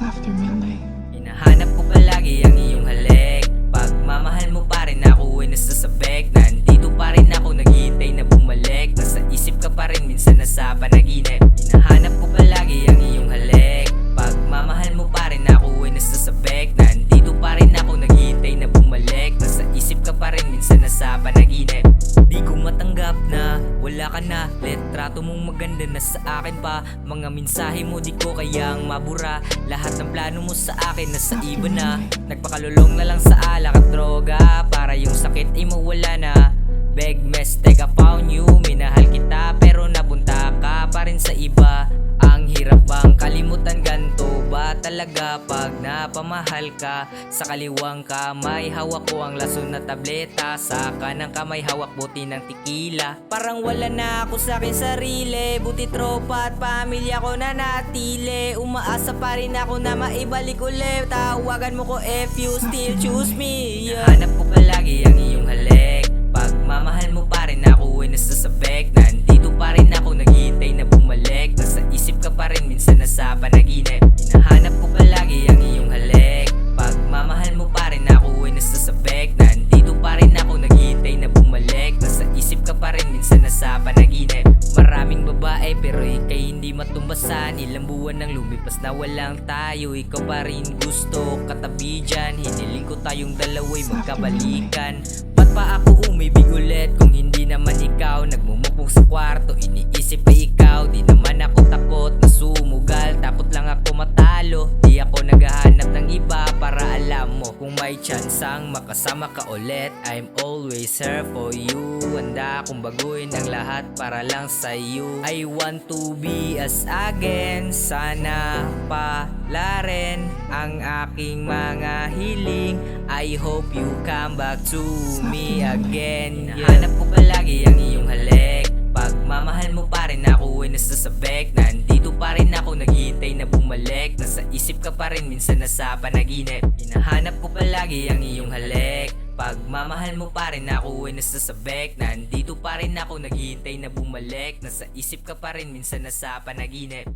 after midnight. Hinahanap ko palagi ang iyong halik. Pagmamahal mo pa rin ako ay nasasabik. Nandito pa rin ako naghihintay na bumalik. Nasa isip ka pa rin minsan nasa panaginip. Hinahanap ko palagi ang iyong halik. Pagmamahal mo pa rin ako ay nasasabik. Nandito pa rin ako naghihintay na bumalik. Nasa isip ka pa rin minsan nasa panaginip. Di ko matanggap na wala ka na. Litrato mong maganda na sa akin pa. Mga mensahe mo di ko kayang mabura. Lahat ng plano mo sa akin nasa iba na. Nagpakalulong na lang sa alak at droga para yung sakit ay mawala na. Beg mistake, I found you. Minahal kita pero napunta ka pa rin sa iba. Ang hirap bang kalimutan, ganto ba talaga pag napamahal ka? Sa kaliwang kamay hawak ko ang lason na tableta. Sa kanang kamay hawak buti ng tequila. Parang wala na ako sa akin sarili. Buti tropa at pamilya ko na natili. Umaasa pa rin ako na maibalik ulit. Tawagan mo ko if you still choose me, yeah. Hanap ko palagi ang iyong halik. Pagmamahal mo pa rin ako ay nasasabik. Nandito pa rin ako naghihintay na bumalik. Nasa isip ka pa rin minsan nasa panaginip. Hinahanap ko palagi ang iyong halik. Pagmamahal mo pa rin ako ay nasasabik. Nandito pa rin ako naghihintay na bumalik. Nasa isip ka pa rin minsan nasa panaginip. Maraming babae pero ikay hindi matumbasan. Ilang buwan nang lumipas na walang tayo. Ikaw pa rin gusto katabi dyan. Hiniling ko tayong dalawa'y magkabalikan. Ba't pa ako umibig ulit kung hindi naman ikaw? Nagmumukpong sa kwarto, iniisip ay ikaw. Di naman ako takot na sumugal. Takot lang ako matalo. Di ako naghahanap ng iba para alam mo kung may chance ang makasama ka ulit. I'm always here for you. Handa akong baguhin ang lahat para lang sa'yo. I want to be as again. Sana pala rin ang aking mga hiling. I hope you come back to me again. Hinahanap ko palagi ang iyong halik. Pagmamahal mo pa rin ako ay nasasabik. Nandito pa rin ako naghihintay na bumalik. Nasa isip ka pa rin minsan nasa panaginip. Hinahanap ko palagi ang iyong halik. Pagmamahal mo pa rin ako ay nasasabik. Nandito pa rin ako naghihintay na bumalik. Nasa isip ka pa rin minsan nasa panaginip.